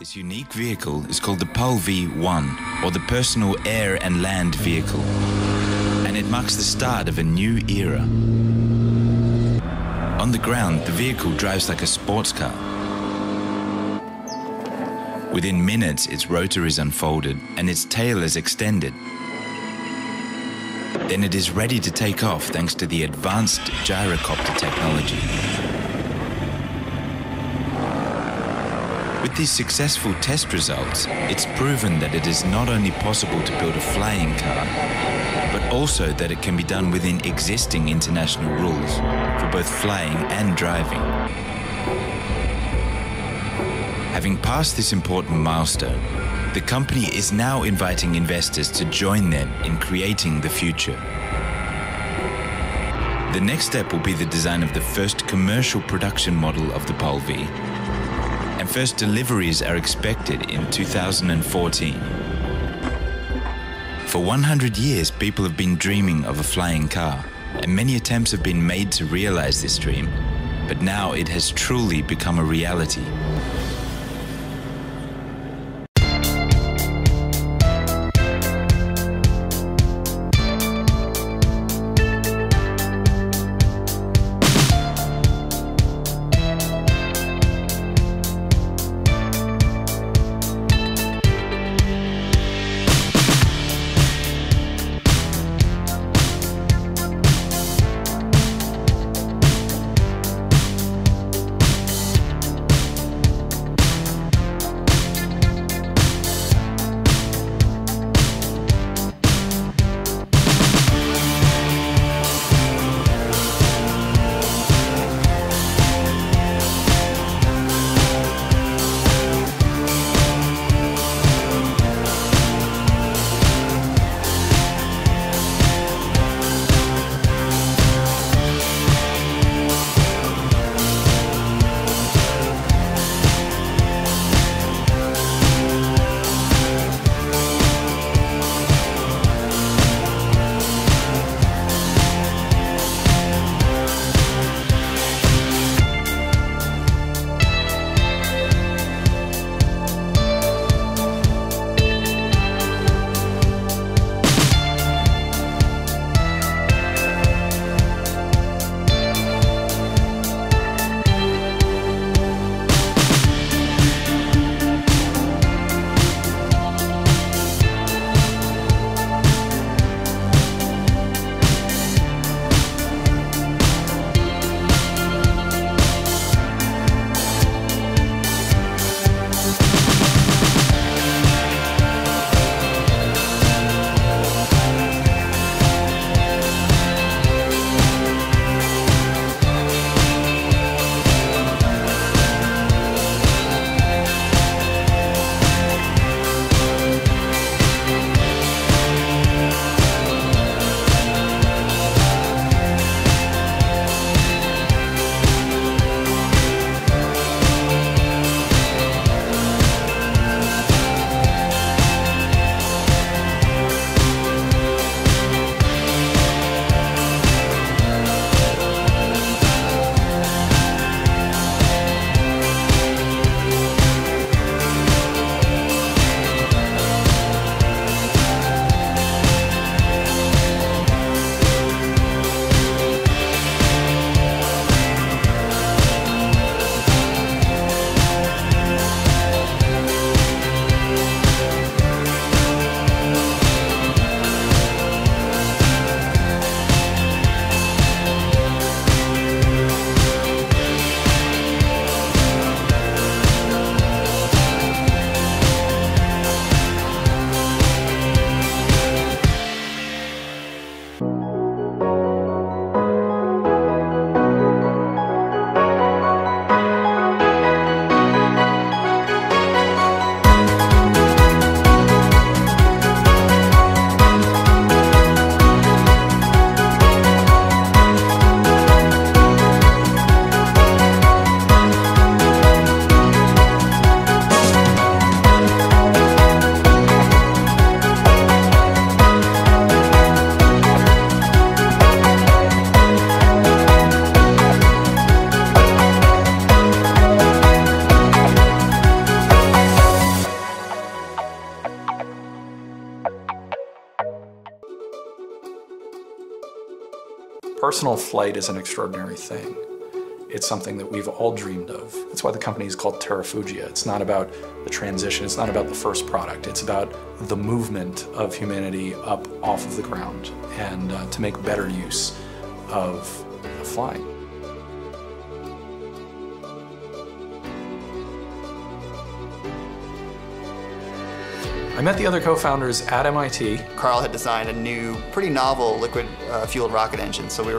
This unique vehicle is called the PAL V1, or the Personal Air and Land Vehicle, and it marks the start of a new era. On the ground, the vehicle drives like a sports car. Within minutes, its rotor is unfolded and its tail is extended. Then it is ready to take off thanks to the advanced gyrocopter technology. With these successful test results, it's proven that it is not only possible to build a flying car, but also that it can be done within existing international rules for both flying and driving. Having passed this important milestone, the company is now inviting investors to join them in creating the future. The next step will be the design of the first commercial production model of the PAL V, and first deliveries are expected in 2014. For 100 years, people have been dreaming of a flying car, and many attempts have been made to realize this dream, but now it has truly become a reality. Personal flight is an extraordinary thing. It's something that we've all dreamed of. That's why the company is called Terrafugia. It's not about the transition, it's not about the first product. It's about the movement of humanity up off of the ground and to make better use of flying. I met the other co-founders at MIT. Carl had designed a new, pretty novel liquid-fueled rocket engine, so we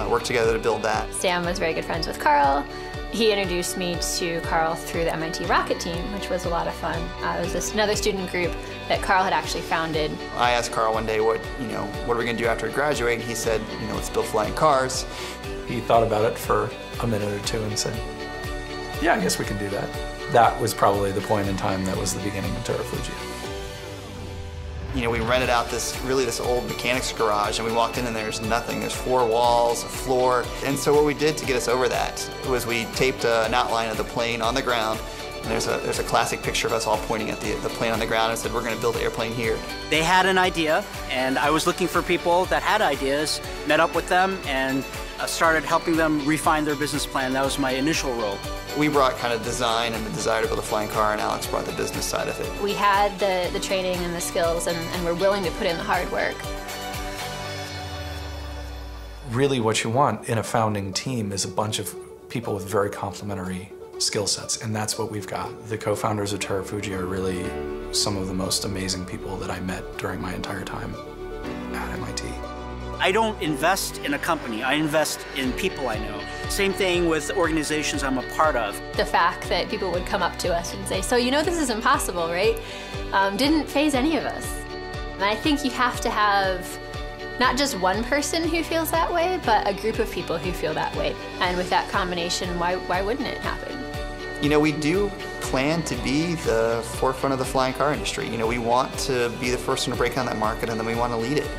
worked together to build that. Sam was very good friends with Carl. He introduced me to Carl through the MIT rocket team, which was a lot of fun. It was another student group that Carl had actually founded. I asked Carl one day, what are we going to do after we graduate? And he said, let's build flying cars. He thought about it for a minute or two and said, yeah, I guess we can do that. That was probably the point in time that was the beginning of Terrafugia. We rented out this old mechanics garage, and we walked in and there's nothing. There's 4 walls, a floor. And so what we did to get us over that was we taped an outline of the plane on the ground. And there's a classic picture of us all pointing at the plane on the ground and said, we're going to build an airplane here. They had an idea, and I was looking for people that had ideas, met up with them, and started helping them refine their business plan. That was my initial role. We brought kind of design and the desire to build a flying car, and Alex brought the business side of it. We had the training and the skills, and we're willing to put in the hard work. Really what you want in a founding team is a bunch of people with very complementary skill sets, and that's what we've got. The co-founders of Terrafugia are really some of the most amazing people that I met during my entire time at MIT. I don't invest in a company, I invest in people I know. Same thing with organizations I'm a part of. The fact that people would come up to us and say, so this is impossible, right? Didn't faze any of us. And I think you have to have not just one person who feels that way, but a group of people who feel that way. And with that combination, why wouldn't it happen? We do plan to be the forefront of the flying car industry. We want to be the first one to break on that market, and then we want to lead it.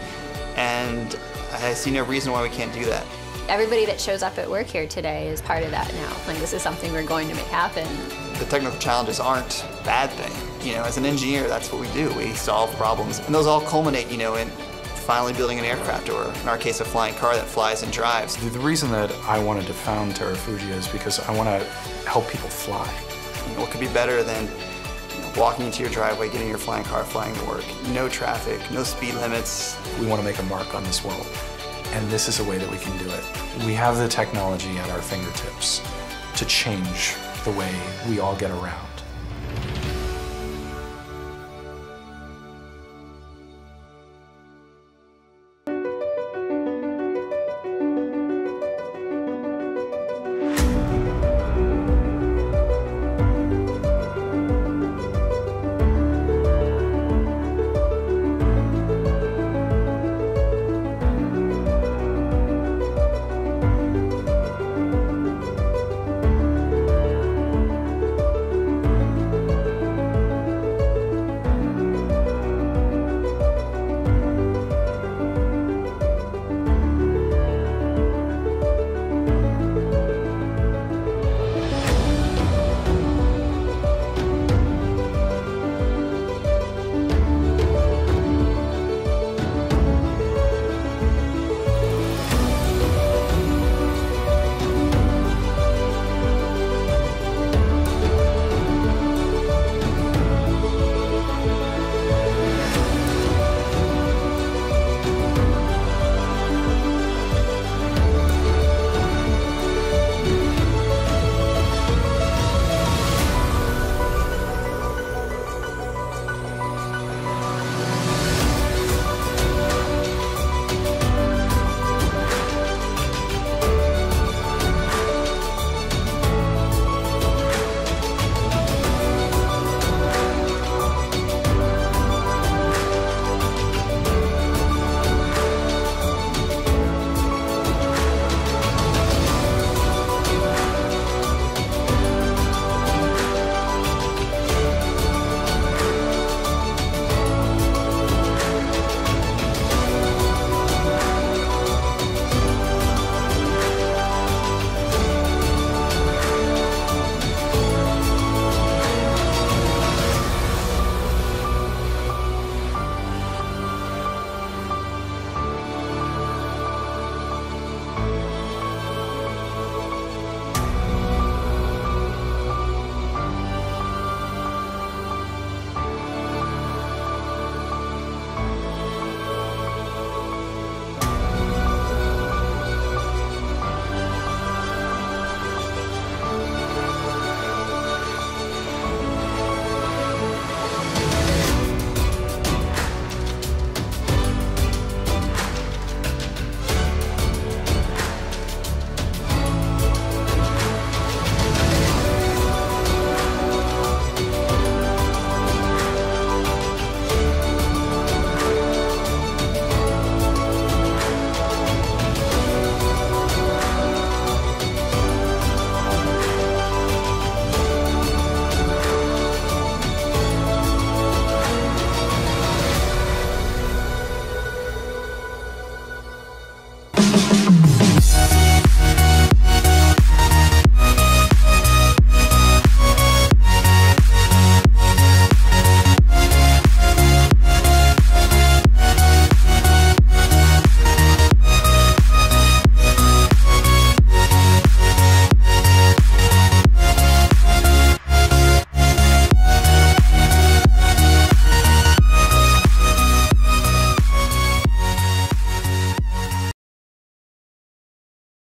And I see no reason why we can't do that. Everybody that shows up at work here today is part of that now. This is something we're going to make happen. The technical challenges aren't a bad thing. As an engineer, that's what we do. We solve problems. And those all culminate, in finally building an aircraft, or in our case, a flying car that flies and drives. The reason that I wanted to found Terrafugia is because I want to help people fly. What could be better than walking into your driveway, getting your flying car, flying to work? No traffic, no speed limits. We want to make a mark on this world, and this is a way that we can do it. We have the technology at our fingertips to change the way we all get around.